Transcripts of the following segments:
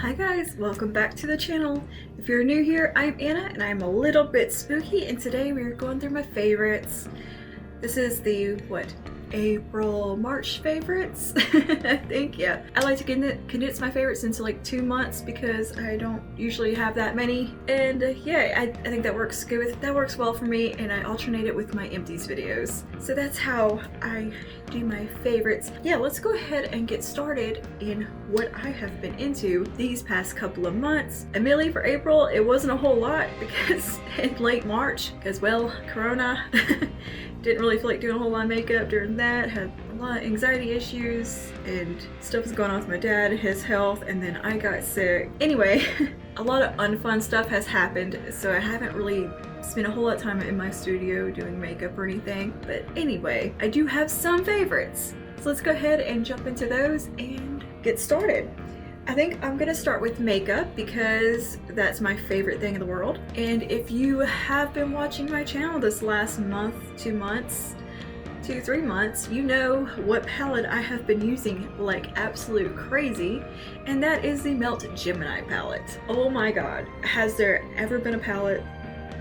Hi guys, welcome back to the channel. If you're new here, I'm Anna and I'm a little bit spooky, and today we're going through my favorites. This is the, April, March favorites? I think, yeah. I like to condense my favorites into like 2 months because I don't usually have that many. And yeah, I think that works good. That works well for me, and I alternate it with my empties videos. So that's how I do my favorites. Yeah, let's go ahead and get started in what I have been into these past couple of months. Admittedly, for April, it wasn't a whole lot because in late March, as well, Corona, didn't really feel like doing a whole lot of makeup during that, had a lot of anxiety issues and stuff was going on with my dad, his health, and then I got sick. Anyway, a lot of unfun stuff has happened, so I haven't really spent a whole lot of time in my studio doing makeup or anything. But anyway, I do have some favorites. So let's go ahead and jump into those and get started. I think I'm gonna start with makeup because that's my favorite thing in the world. And if you have been watching my channel this last month, 2 months, 3 months, you know what palette I have been using like absolute crazy, and that is the Melt Gemini palette. Oh my god, has there ever been a palette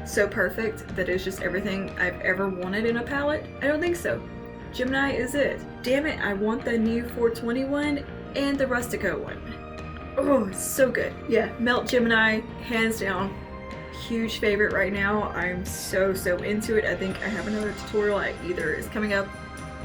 so perfect that is just everything I've ever wanted in a palette? I don't think so. Gemini is it. Damn it, I want the new 421 and the Rustico one. Oh, so good. Yeah, Melt Gemini, hands down, huge favorite right now. I'm so into it. I think I have another tutorial either is coming up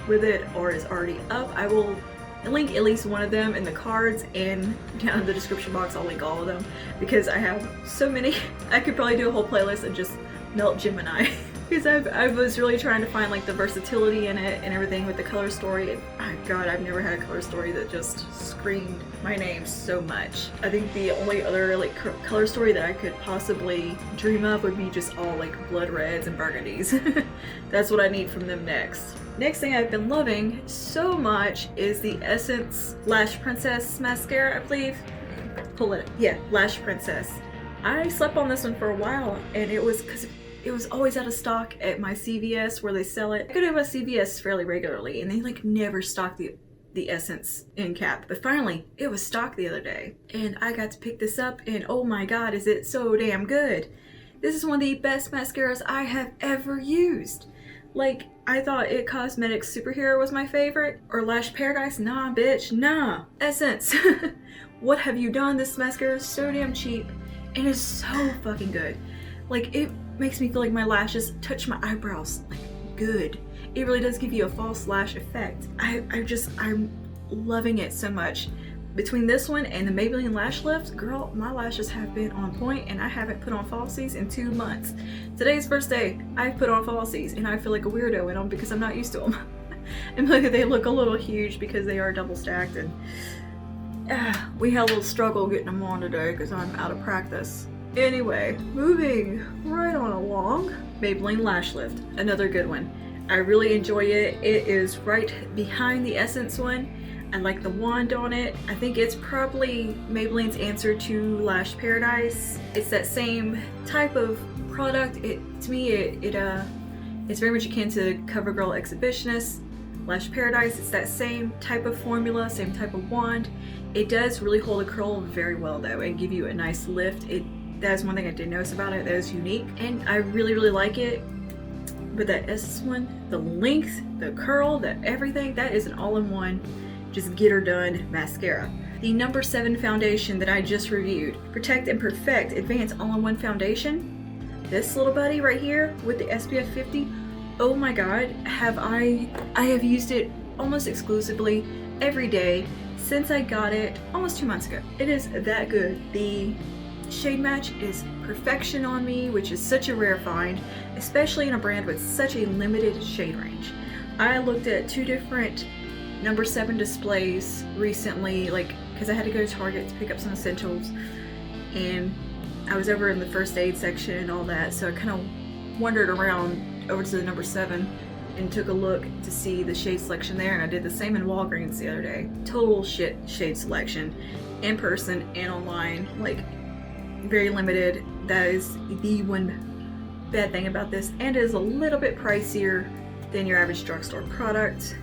with it or is already up. I will link at least one of them in the cards, and down in the description box I'll link all of them because I have so many. I could probably do a whole playlist of just Melt Gemini because I was really trying to find like the versatility in it and everything with the color story. And God, I've never had a color story that just screamed my name so much. I think the only other like color story that I could possibly dream of would be just all like blood reds and burgundies. That's what I need from them next. Next thing I've been loving so much is the Essence Lash Princess Mascara, I believe. Pull it. Yeah, Lash Princess. I slept on this one for a while, and it was because it was always out of stock at my CVS where they sell it. I go to my CVS fairly regularly, and they like never stock the Essence end cap. But finally, it was stocked the other day, and I got to pick this up, and oh my god, is it so damn good. This is one of the best mascaras I have ever used. Like, I thought It Cosmetics Superhero was my favorite, or Lash Paradise. Nah, bitch, nah. Essence. What have you done? This mascara is so damn cheap, and it's so fucking good. Like, it makes me feel like my lashes touch my eyebrows, like, good. It really does give you a false lash effect. I'm loving it so much. Between this one and the Maybelline Lash Lift, girl, my lashes have been on point, and I haven't put on falsies in 2 months. Today's first day I've put on falsies, and I feel like a weirdo in them because I'm not used to them. And like, they look a little huge because they are double stacked, and we had a little struggle getting them on today because I'm out of practice. Anyway, moving right on along, Maybelline Lash Lift, another good one. I really enjoy it. It is right behind the Essence one. I like the wand on it. I think it's probably Maybelline's answer to Lash Paradise. It's that same type of product. To me, it's very much akin to CoverGirl Exhibitionist, Lash Paradise. It's that same type of formula, same type of wand. It does really hold a curl very well though and give you a nice lift. That is one thing I did notice about it that is unique, and I really like it. But that Essence one, the length, the curl, the everything, that is an all-in-one, just get her done mascara. The number 7 foundation that I just reviewed, Protect and Perfect Advanced All-in-One Foundation. This little buddy right here with the SPF 50. Oh my god, I have used it almost exclusively every day since I got it almost 2 months ago. It is that good. The shade match is perfection on me, which is such a rare find, especially in a brand with such a limited shade range. I looked at 2 different number 7 displays recently, like, because I had to go to Target to pick up some essentials, and I was over in the first aid section and all that, so I kind of wandered around over to the number 7 and took a look to see the shade selection there, and I did the same in Walgreens the other day. Total shit shade selection, in person and online, like, very limited. That is the one bad thing about this, and it is a little bit pricier than your average drugstore product.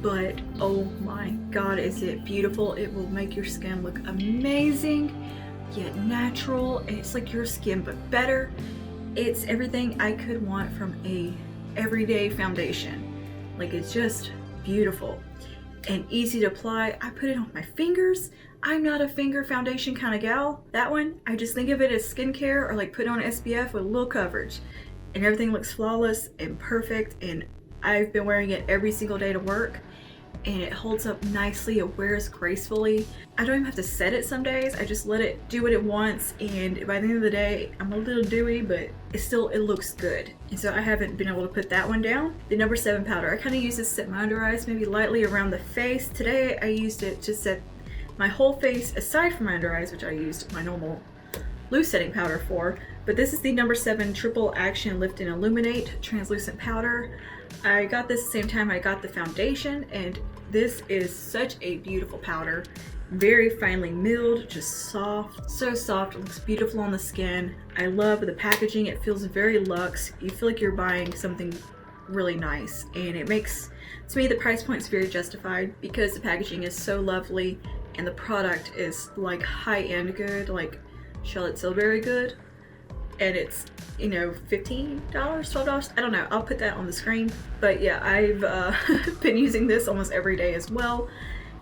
but oh my god, is it beautiful. It will make your skin look amazing, yet natural, and it's like your skin but better. It's everything I could want from a everyday foundation. Like, it's just beautiful and easy to apply. I put it on my fingers. I'm not a finger foundation kind of gal. That one, I just think of it as skincare, or like put on SPF with a little coverage, and everything looks flawless and perfect. And I've been wearing it every single day to work, and it holds up nicely. It wears gracefully. I don't even have to set it some days. I just let it do what it wants, and by the end of the day, I'm a little dewy, but it looks good. And so I haven't been able to put that one down. The number 7 powder, I kind of use this to set my under eyes, maybe lightly around the face. Today I used it to set my whole face, aside from my under eyes, which I used my normal loose setting powder for. But this is the number 7 Triple Action Lift and Illuminate Translucent Powder. I got this the same time I got the foundation, and this is such a beautiful powder. Very finely milled, just soft, so soft. It looks beautiful on the skin. I love the packaging. It feels very luxe. You feel like you're buying something really nice, and it makes, to me, the price point is very justified because the packaging is so lovely and the product is like high-end good, like Charlotte Tilbury good, and it's, you know, $15, $12, I don't know, I'll put that on the screen. But yeah, I've been using this almost every day as well.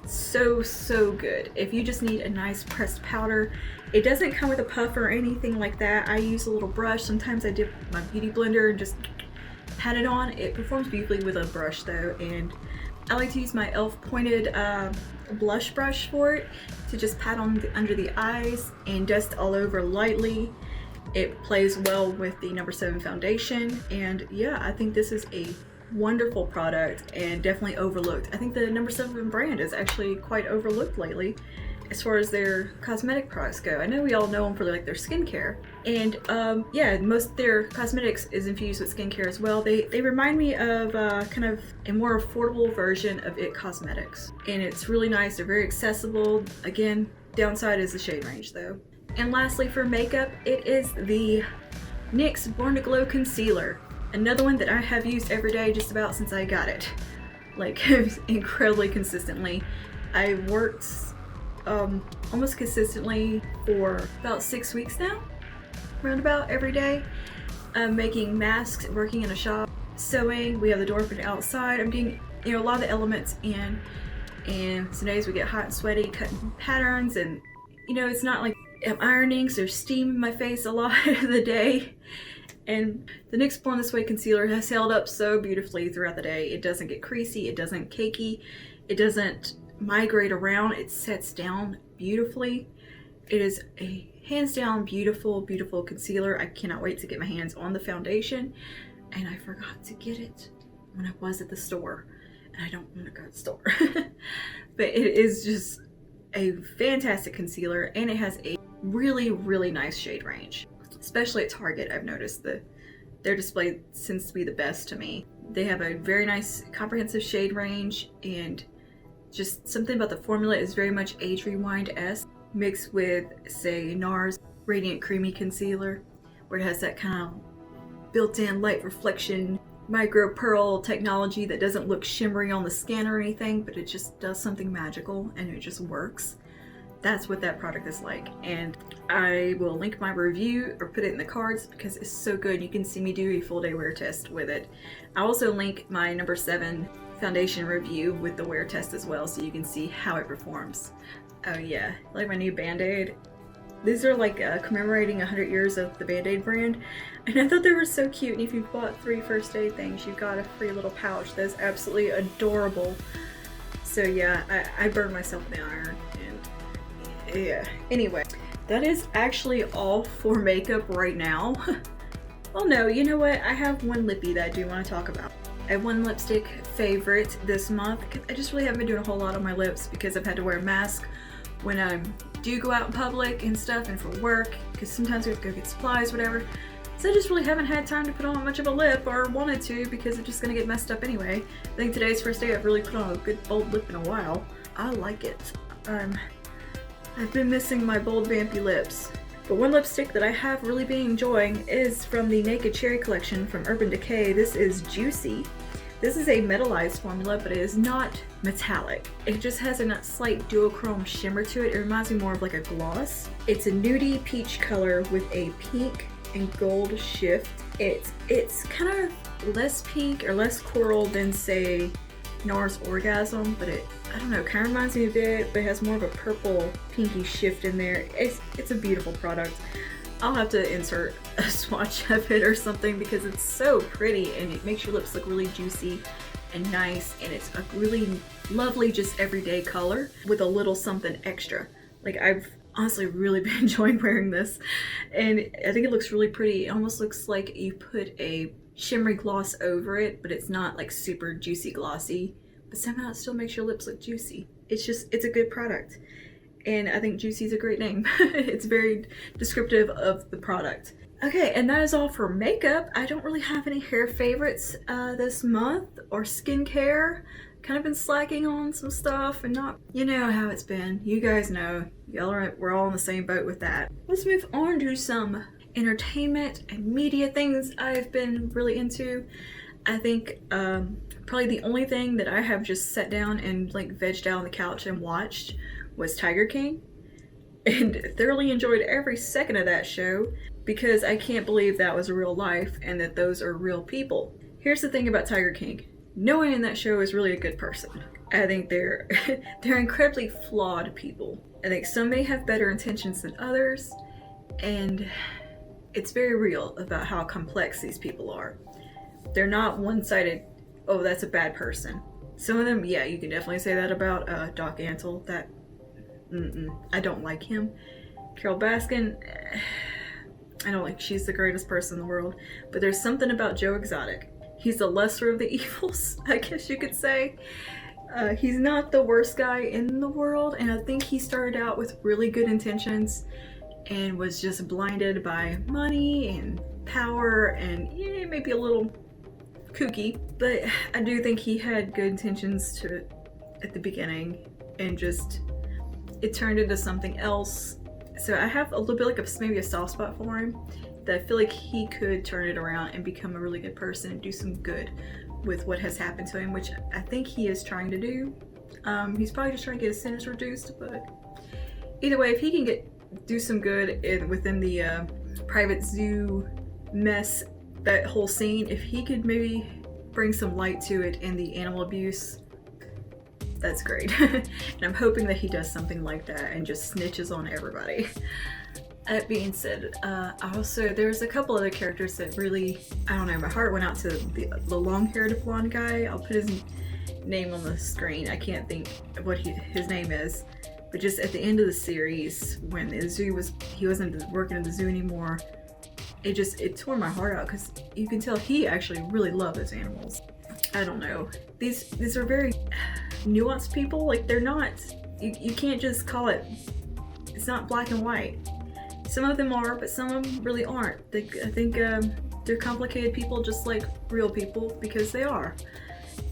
So good. If you just need a nice pressed powder, it doesn't come with a puff or anything like that. I use a little brush. Sometimes I dip my beauty blender and just pat it on. It performs beautifully with a brush though, and I like to use my e.l.f. pointed blush brush for it to just pat on under the eyes and dust all over lightly. It plays well with the number 7 foundation, and yeah, I think this is a wonderful product and definitely overlooked. I think the number 7 brand is actually quite overlooked lately as far as their cosmetic products go. I know we all know them for like their skincare, and yeah, most of their cosmetics is infused with skincare as well. They remind me of kind of a more affordable version of IT Cosmetics, and it's really nice. They're very accessible. Again, downside is the shade range though. And lastly, for makeup, it is the NYX Born to Glow Concealer. Another one that I have used every day just about since I got it. Like, incredibly consistently. I worked almost consistently for about 6 weeks now, roundabout every day. Making masks, working in a shop, sewing. We have the door open outside. I'm getting, you know, a lot of the elements in, and some days we get hot and sweaty cutting patterns, and you know, it's not like I'm ironing, so there's steam in my face a lot of the day. And the NYX Born This Way concealer has held up so beautifully throughout the day. It doesn't get creasy, it doesn't cakey, it doesn't migrate around, it sets down beautifully. It is a hands down beautiful concealer. I cannot wait to get my hands on the foundation, and I forgot to get it when I was at the store, and I don't want to go to the store. But it is just a fantastic concealer, and it has a really nice shade range. Especially at Target, I've noticed their display seems to be the best to me. They have a very nice comprehensive shade range, and just something about the formula is very much Age Rewind-esque, mixed with, say, NARS Radiant Creamy Concealer, where it has that kind of built-in light reflection micro pearl technology that doesn't look shimmery on the skin or anything, but it just does something magical and it just works. That's what that product is like, and I will link my review or put it in the cards because it's so good. You can see me do a full day wear test with it. I also link my number 7 foundation review with the wear test as well, so you can see how it performs. Oh yeah, like my new Band-Aid. These are like commemorating 100 years of the Band-Aid brand, and I thought they were so cute. And if you've bought 3 first aid things, you've got a free little pouch. That's absolutely adorable. So yeah, I burned myself in the iron. Yeah, anyway, that is actually all for makeup right now. Well, no, you know what? I have one lippy that I do want to talk about. I have one lipstick favorite this month. I just really haven't been doing a whole lot on my lips because I've had to wear a mask when I do go out in public and stuff, and for work, because sometimes we have to go get supplies, whatever. So I just really haven't had time to put on much of a lip, or wanted to, because it's just gonna get messed up anyway. I think today's first day I've really put on a good bold lip in a while. I like it. I've been missing my bold vampy lips. But one lipstick that I have really been enjoying is from the Naked Cherry collection from Urban Decay. This is Juicy. This is a metallized formula, but it is not metallic. It just has a slight duochrome shimmer to it. It reminds me more of like a gloss. It's a nudie peach color with a pink and gold shift. It's kind of less pink or less coral than, say, NARS Orgasm, but I don't know, kind of reminds me a bit, but it has more of a purple pinky shift in there. It's a beautiful product. I'll have to insert a swatch of it or something because it's so pretty and it makes your lips look really juicy and nice, and it's a really lovely just everyday color with a little something extra. Like, I've honestly really been enjoying wearing this, and I think it looks really pretty. It almost looks like you put a shimmery gloss over it, but it's not like super juicy glossy, but somehow it still makes your lips look juicy. It's a good product. And I think Juicy is a great name. It's very descriptive of the product. Okay, and that is all for makeup. I don't really have any hair favorites this month, or skincare. Kind of been slacking on some stuff and not, you know how it's been. You guys know, we're all in the same boat with that. Let's move on to some entertainment and media things I've been really into. I think probably the only thing that I have just sat down and like vegged out on the couch and watched was Tiger King, and thoroughly enjoyed every second of that show because I can't believe that was real life and that those are real people. Here's the thing about Tiger King. No one in that show is really a good person. I think they're incredibly flawed people. I think some may have better intentions than others, and it's very real about how complex these people are. They're not one-sided, oh, that's a bad person. Some of them, yeah, you can definitely say that about Doc Antle. I don't like him. Carol Baskin, I don't like, she's the greatest person in the world. But there's something about Joe Exotic. He's the lesser of the evils, I guess you could say. He's not the worst guy in the world, and I think he started out with really good intentions and was just blinded by money and power and maybe a little kooky. But I do think he had good intentions at the beginning, and just it turned into something else. So I have a little bit like maybe a soft spot for him, that I feel like he could turn it around and become a really good person and do some good with what has happened to him, which I think he is trying to do. He's probably just trying to get his sentence reduced, but either way, if he can do some good within the private zoo mess, that whole scene, if he could maybe bring some light to it in the animal abuse, that's great. And I'm hoping that he does something like that and just snitches on everybody. That being said, there's a couple other characters that really, I don't know, my heart went out to the long-haired blonde guy. I'll put his name on the screen. I can't think of what his name is. But just at the end of the series, when the zoo he wasn't working in the zoo anymore, it tore my heart out because you can tell he actually really loved those animals. I don't know. These are very nuanced people. Like, they're not, you can't just call it, it's not black and white. Some of them are, but some of them really aren't. I think they're complicated people just like real people, because they are.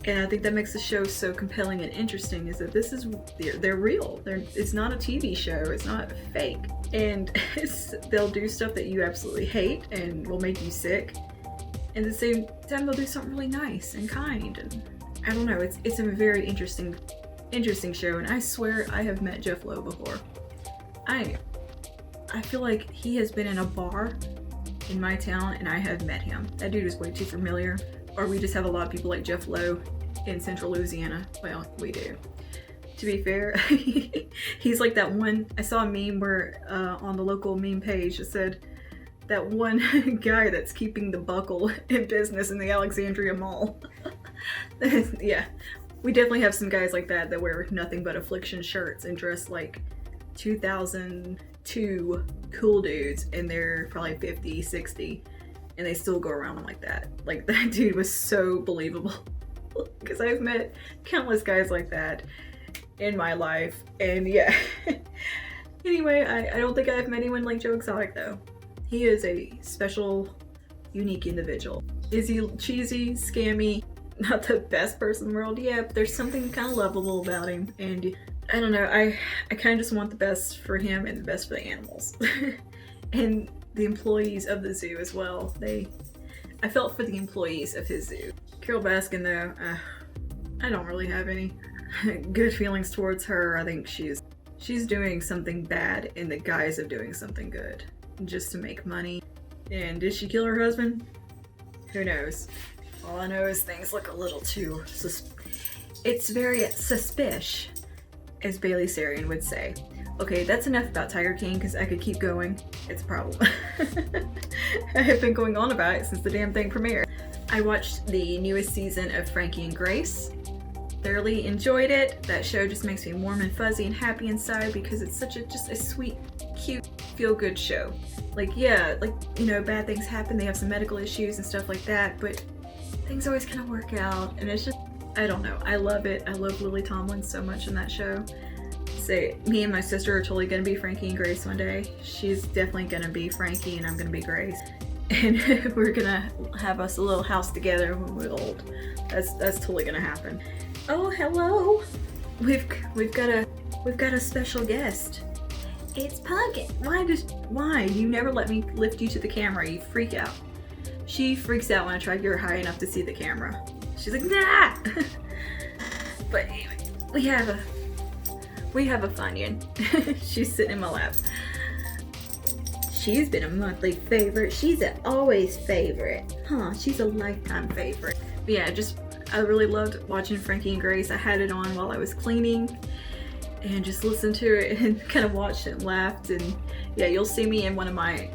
And I think that makes the show so compelling and interesting, is that they're real. It's not a TV show, it's not fake. And they'll do stuff that you absolutely hate and will make you sick. And at the same time, they'll do something really nice and kind. And I don't know, it's a very interesting show. And I swear I have met Jeff Lowe before. I feel like he has been in a bar in my town and I have met him. That dude is way too familiar. Or we just have a lot of people like Jeff Lowe in central Louisiana. Well, we do. To be fair, he's like that one, I saw a meme where on the local meme page it said, that one guy that's keeping the buckle in business in the Alexandria Mall. Yeah, we definitely have some guys like that wear nothing but affliction shirts and dress like 2002 cool dudes, and they're probably 50, 60, and they still go around like that. Like, that dude was so believable. Because I've met countless guys like that in my life, and yeah. Anyway, I don't think I've met anyone like Joe Exotic though. He is a special, unique individual. Is he cheesy, scammy, not the best person in the world? Yeah, but there's something kind of lovable about him, and I don't know, I kind of just want the best for him and the best for the animals. And the employees of the zoo as well. I felt for the employees of his zoo. Carol Baskin though, I don't really have any good feelings towards her. I think she's doing something bad in the guise of doing something good, just to make money. And did she kill her husband? Who knows? All I know is things look a little too it's very suspicious, as Bailey Sarian would say. Okay, that's enough about Tiger King because I could keep going. It's a problem. I have been going on about it since the damn thing premiered. I watched the newest season of Frankie and Grace. Thoroughly enjoyed it. That show just makes me warm and fuzzy and happy inside because it's such just a sweet, cute, feel-good show. Like, yeah, like, you know, bad things happen. They have some medical issues and stuff like that, but things always kind of work out, and it's just, I don't know. I love it. I love Lily Tomlin so much in that show. So me and my sister are totally gonna be Frankie and Grace one day. She's definitely gonna be Frankie and I'm gonna be Grace. And we're gonna have us a little house together when we're old. That's totally gonna happen. Oh, hello. We've got a special guest. It's Pumpkin. Why? You never let me lift you to the camera. You freak out. She freaks out when I try to get her high enough to see the camera. She's like, nah! But anyway, we have a Funyun. She's sitting in my lap. She's been a monthly favorite. She's an always favorite. Huh, she's a lifetime favorite. But yeah, I really loved watching Frankie and Grace. I had it on while I was cleaning and just listened to it and kind of watched it and laughed. And yeah, you'll see me in one of my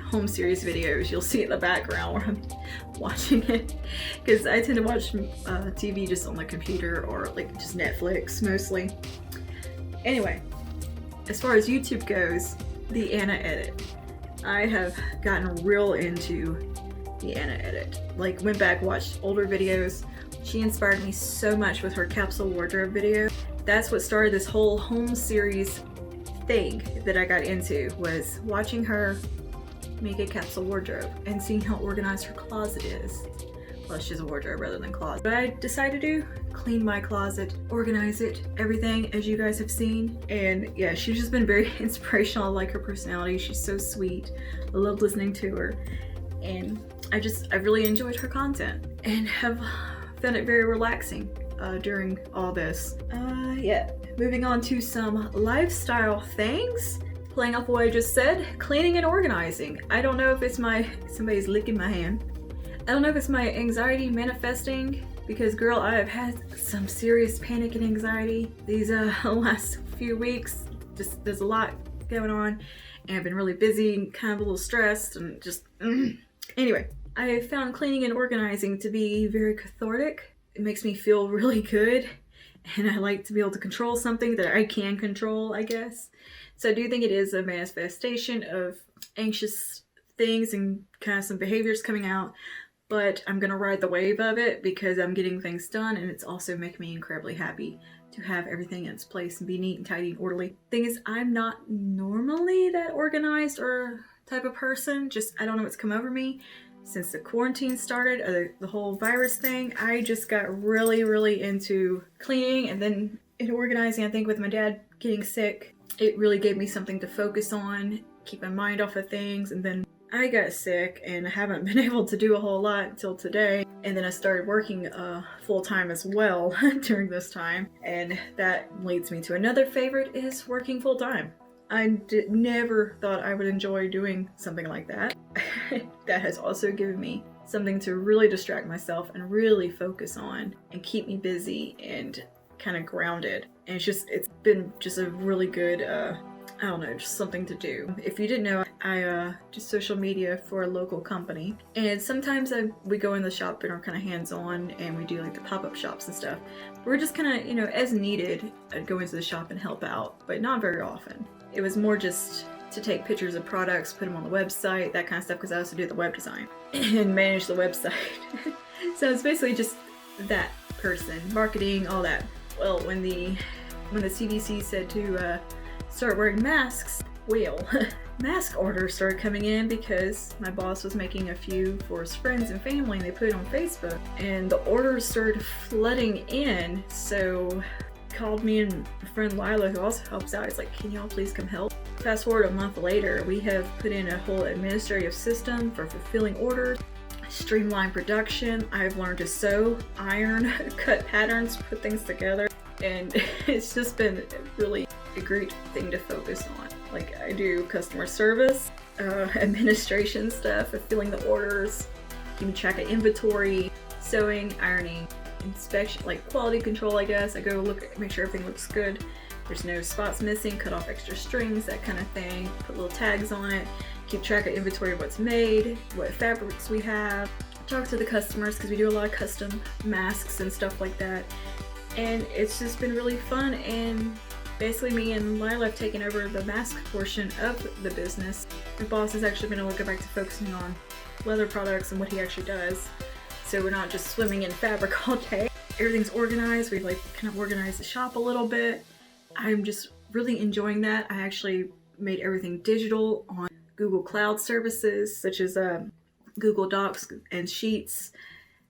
home series videos. You'll see it in the background where I'm watching it because I tend to watch TV just on the computer or like just Netflix mostly. Anyway, as far as YouTube goes, the Anna edit. I have gotten real into the Anna edit. Like, went back, watched older videos. She inspired me so much with her capsule wardrobe video. That's what started this whole home series thing that I got into, was watching her make a capsule wardrobe and seeing how organized her closet is. Well, she's a wardrobe rather than closet. What I decided to do, clean my closet, organize it, everything, as you guys have seen. And yeah, she's just been very inspirational. I like her personality. She's so sweet. I love listening to her. And I really enjoyed her content and have found it very relaxing during all this. Yeah, moving on to some lifestyle things. Playing off what I just said, cleaning and organizing. I don't know if it's somebody's licking my hand. I don't know if it's my anxiety manifesting, because girl, I have had some serious panic and anxiety these last few weeks. Just, there's a lot going on and I've been really busy and kind of a little stressed and just, Anyway, I found cleaning and organizing to be very cathartic. It makes me feel really good, and I like to be able to control something that I can control, I guess. So I do think it is a manifestation of anxious things and kind of some behaviors coming out, but I'm gonna ride the wave of it because I'm getting things done, and it's also making me incredibly happy to have everything in its place and be neat and tidy and orderly. Thing is, I'm not normally that organized or type of person. Just, I don't know what's come over me since the quarantine started, or the whole virus thing. I just got really into cleaning and then in organizing. I think with my dad getting sick, it really gave me something to focus on, keep my mind off of things. And then I got sick and I haven't been able to do a whole lot until today. And then I started working full-time as well during this time. And that leads me to another favorite, is working full-time. I never thought I would enjoy doing something like that. That has also given me something to really distract myself and really focus on and keep me busy and kind of grounded. And it's been just a really good, I don't know, just something to do. If you didn't know, I do social media for a local company, and sometimes we go in the shop and are kind of hands-on, and we do like the pop-up shops and stuff. We're just kind of, you know, as needed, I'd go into the shop and help out, but not very often. It was more just to take pictures of products, put them on the website, that kind of stuff, because I also do the web design and manage the website. So it's basically just that person, marketing, all that. Well, when the CDC said to start wearing masks, well, mask orders started coming in because my boss was making a few for his friends and family, and they put it on Facebook, and the orders started flooding in. So called me and my friend Lila, who also helps out. He's like, can y'all please come help? Fast forward a month later, we have put in a whole administrative system for fulfilling orders. streamline production. I've learned to sew, iron, cut patterns, put things together, and it's just been really a great thing to focus on. Like, I do customer service, administration stuff, filling the orders, keeping track of inventory, sewing, ironing, inspection, like quality control, I guess. I go look, make sure everything looks good. There's no spots missing, cut off extra strings, that kind of thing. Put little tags on it, keep track of inventory of what's made, what fabrics we have. Talk to the customers because we do a lot of custom masks and stuff like that. And it's just been really fun, and basically me and Lila have taken over the mask portion of the business. My boss has actually been able to go back to focusing on leather products and what he actually does. So we're not just swimming in fabric all day. Everything's organized. We've like kind of organized the shop a little bit. I'm just really enjoying that. I actually made everything digital on Google Cloud services such as Google Docs and Sheets,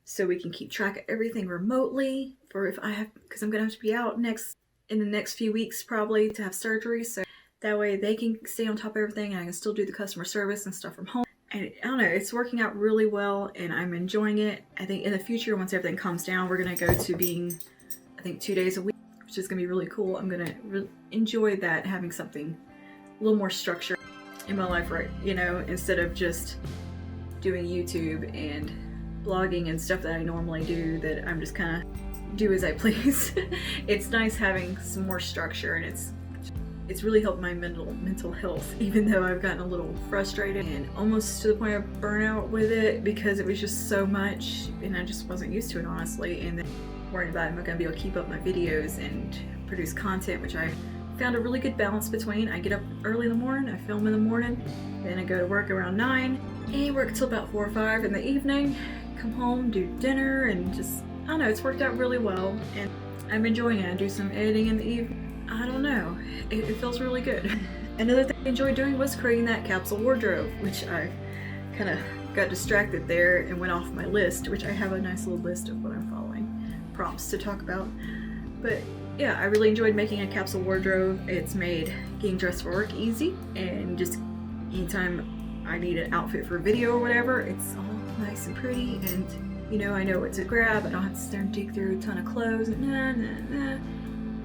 so we can keep track of everything remotely for if I have, because I'm gonna have to be out in the next few weeks probably to have surgery, so that way they can stay on top of everything and I can still do the customer service and stuff from home. And I don't know, it's working out really well and I'm enjoying it. I think in the future, once everything calms down, we're gonna go to being, I think, 2 days a week, which is gonna be really cool. I'm gonna enjoy that, having something a little more structure in my life, right? You know, instead of just doing YouTube and blogging and stuff that I normally do, that I'm just kind of do as I please. It's nice having some more structure, and it's really helped my mental health, even though I've gotten a little frustrated and almost to the point of burnout with it because it was just so much and I just wasn't used to it, honestly. And then worrying about am I going to be able to keep up my videos and produce content, which I found a really good balance between. I get up early in the morning, I film in the morning, then I go to work around 9 and work till about 4 or 5 in the evening, come home, do dinner, and just, I don't know, it's worked out really well and I'm enjoying it. I do some editing in the evening. I don't know, it feels really good. Another thing I enjoyed doing was creating that capsule wardrobe, which I kind of got distracted there and went off my list, which I have a nice little list of what I'm following, prompts to talk about. But yeah, I really enjoyed making a capsule wardrobe. It's made getting dressed for work easy, and just anytime I need an outfit for a video or whatever, it's all nice and pretty, and you know, I know what to grab. I don't have to sit there and dig through a ton of clothes.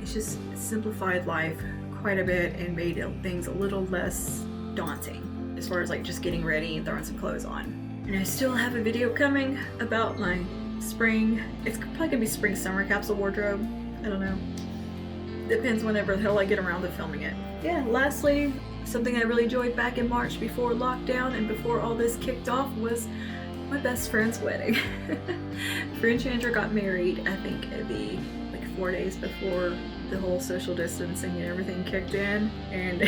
It's just simplified life quite a bit and made things a little less daunting as far as like just getting ready and throwing some clothes on. And I still have a video coming about my spring, it's probably gonna be spring summer capsule wardrobe. I don't know. Depends whenever the hell I get around to filming it. Yeah, lastly, something I really enjoyed back in March before lockdown and before all this kicked off was my best friend's wedding. French Andrew got married, I think, the 4 days before the whole social distancing and everything kicked in, and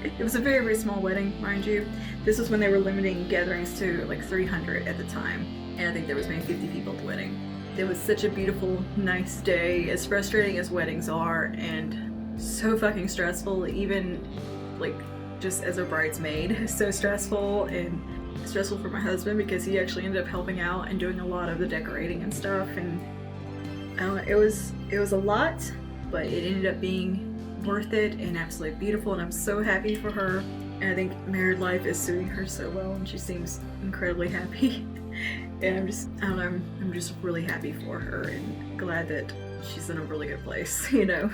it was a very, very small wedding, mind you. This was when they were limiting gatherings to like 300 at the time, and I think there was maybe 50 people at the wedding. It was such a beautiful, nice day, as frustrating as weddings are, and so fucking stressful, even like just as a bridesmaid. So stressful, and stressful for my husband because he actually ended up helping out and doing a lot of the decorating and stuff, and I don't know, it was a lot, but it ended up being worth it and absolutely beautiful, and I'm so happy for her. And I think married life is suiting her so well, and she seems incredibly happy. And I'm just really happy for her and glad that she's in a really good place, you know.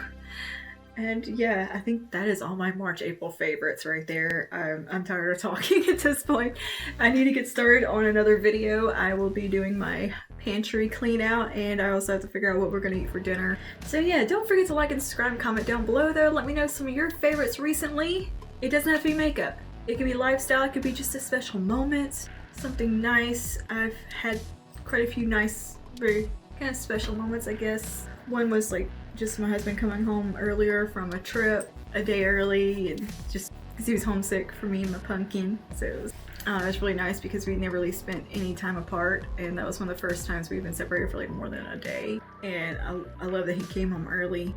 And yeah, I think that is all my March, April favorites right there. I'm tired of talking at this point. I need to get started on another video. I will be doing my pantry clean out, and I also have to figure out what we're gonna eat for dinner. So yeah, don't forget to like and subscribe and comment down below though. Let me know some of your favorites recently. It doesn't have to be makeup. It could be lifestyle, it could be just a special moment, something nice. I've had quite a few nice, very kind of special moments, I guess. One was like just my husband coming home earlier from a trip, a day early, and just because he was homesick for me and my pumpkin. So it was really nice because we never really spent any time apart, and that was one of the first times we've been separated for like more than a day. And I love that he came home early.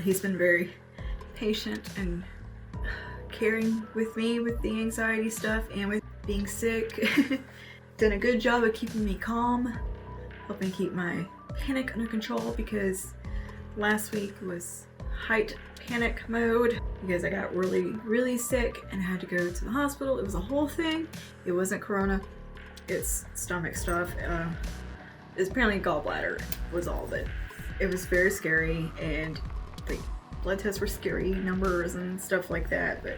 He's been very patient and caring with me with the anxiety stuff and with being sick. Done a good job of keeping me calm, helping keep my panic under control, because last week was height panic mode because I got really, really sick and had to go to the hospital. It was a whole thing. It wasn't corona. it's stomach stuff. It's apparently gallbladder was all, but it was very scary, and the blood tests were scary, numbers and stuff like that. But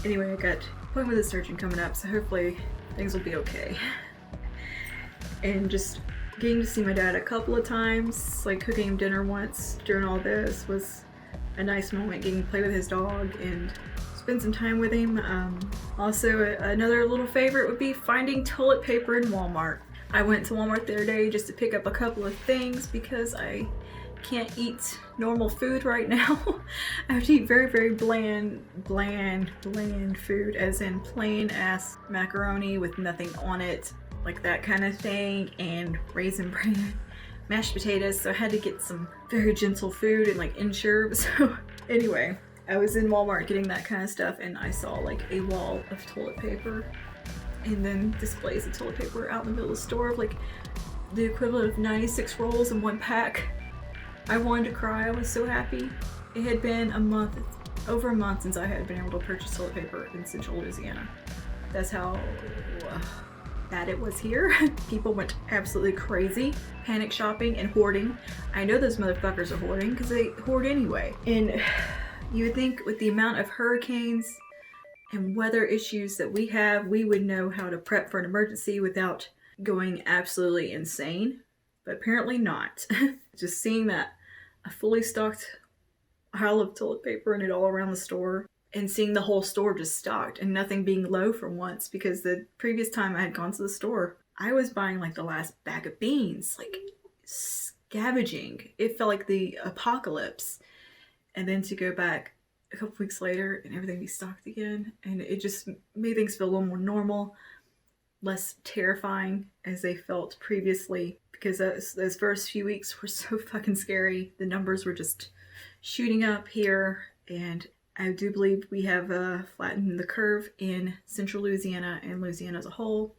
anyway, I got an appointment with a surgeon coming up, so hopefully things will be okay. And just getting to see my dad a couple of times, like cooking him dinner once during all this, was a nice moment. Getting to play with his dog and spend some time with him. Also, another little favorite would be finding toilet paper in Walmart. I went to Walmart the other day just to pick up a couple of things because I can't eat normal food right now. I have to eat very, very bland food, as in plain ass macaroni with nothing on it, like that kind of thing, and raisin bran, mashed potatoes. So I had to get some very gentle food and like Endeared. So anyway, I was in Walmart getting that kind of stuff, and I saw like a wall of toilet paper, and then displays of toilet paper out in the middle of the store of like the equivalent of 96 rolls in one pack. I wanted to cry. I was so happy. It had been over a month since I had been able to purchase toilet paper in central Louisiana. That's how bad it was here. People went absolutely crazy, panic shopping and hoarding. I know those motherfuckers are hoarding because they hoard anyway. And you would think with the amount of hurricanes and weather issues that we have, we would know how to prep for an emergency without going absolutely insane, but apparently not. Just seeing that a fully stocked aisle of toilet paper and it all around the store, and seeing the whole store just stocked and nothing being low for once, because the previous time I had gone to the store, I was buying like the last bag of beans, like scavenging. It felt like the apocalypse. And then to go back a couple weeks later and everything be stocked again, and it just made things feel a little more normal, less terrifying as they felt previously, because those first few weeks were so fucking scary. The numbers were just shooting up here, and I do believe we have flattened the curve in central Louisiana and Louisiana as a whole.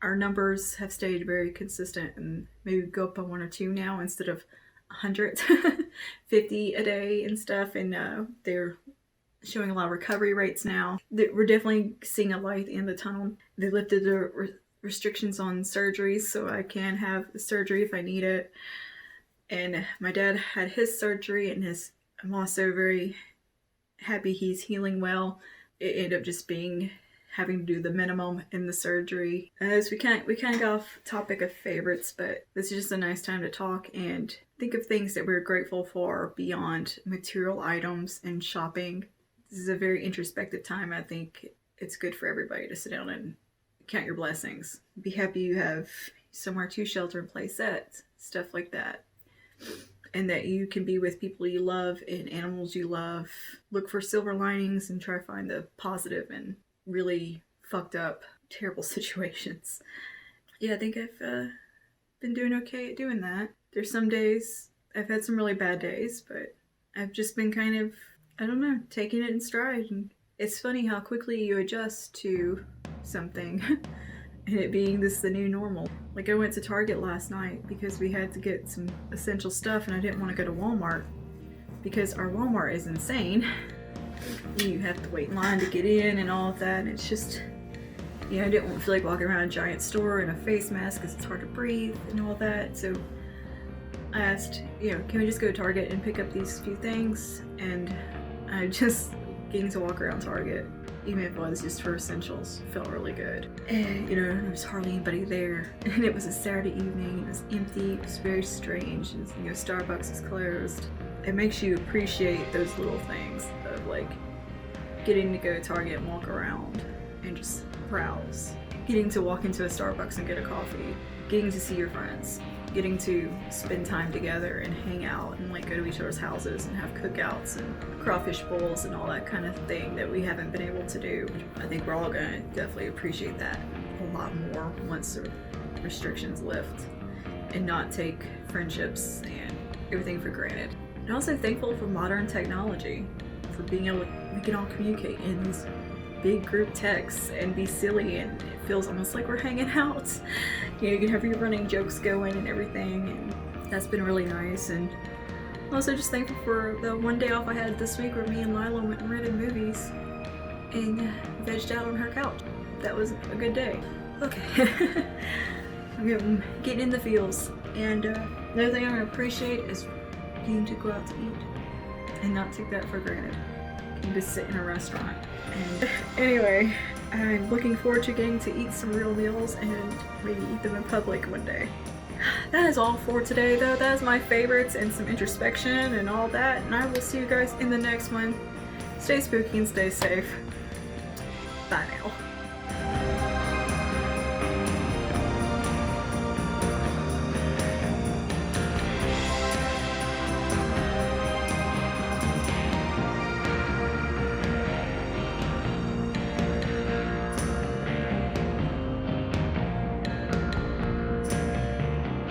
Our numbers have stayed very consistent, and maybe go up by 1 or 2 now instead of 150 a day and stuff, and they're showing a lot of recovery rates now. We're definitely seeing a light in the tunnel. They lifted the restrictions on surgeries, so I can have surgery if I need it. And my dad had his surgery, and I'm also very happy he's healing well. It ended up just being having to do the minimum in the surgery. As we kind of got off topic of favorites, but this is just a nice time to talk and think of things that we're grateful for beyond material items and shopping. This is a very introspective time. I think it's good for everybody to sit down and count your blessings. Be happy you have somewhere to shelter in place at, stuff like that. And that you can be with people you love and animals you love. Look for silver linings and try to find the positive in really fucked up, terrible situations. Yeah, I think I've been doing okay at doing that. There's some days, I've had some really bad days, but I've just been kind of, I don't know, taking it in stride. And it's funny how quickly you adjust to something and it being the new normal. Like, I went to Target last night because we had to get some essential stuff, and I didn't want to go to Walmart because our Walmart is insane. You have to wait in line to get in and all of that, and it's just, I didn't feel like walking around a giant store in a face mask because it's hard to breathe and all that. So I asked, can we just go to Target and pick up these few things? And I just, getting to walk around Target, even if it was just for essentials, felt really good. And there was hardly anybody there, and it was a Saturday evening. It was empty. It was very strange. And, Starbucks is closed. It makes you appreciate those little things of like getting to go to Target and walk around and just browse, getting to walk into a Starbucks and get a coffee, getting to see your friends, getting to spend time together and hang out and like go to each other's houses and have cookouts and crawfish bowls and all that kind of thing that we haven't been able to do. I think we're all gonna definitely appreciate that a lot more once the restrictions lift, and not take friendships and everything for granted. And also thankful for modern technology, for being able to, we can all communicate in these big group texts and be silly, and it feels almost like we're hanging out. You can have your running jokes going and everything, and that's been really nice. And also just thankful for the one day off I had this week where me and Lila went and rented movies and vegged out on her couch. that was a good day. Okay. I'm getting in the feels. And another thing I'm gonna appreciate is getting to go out to eat and not take that for granted. Getting to sit in a restaurant. And anyway, I'm looking forward to getting to eat some real meals and maybe eat them in public one day. That is all for today though. That is my favorites and some introspection and all that. And I will see you guys in the next one. Stay spooky and stay safe. Bye now.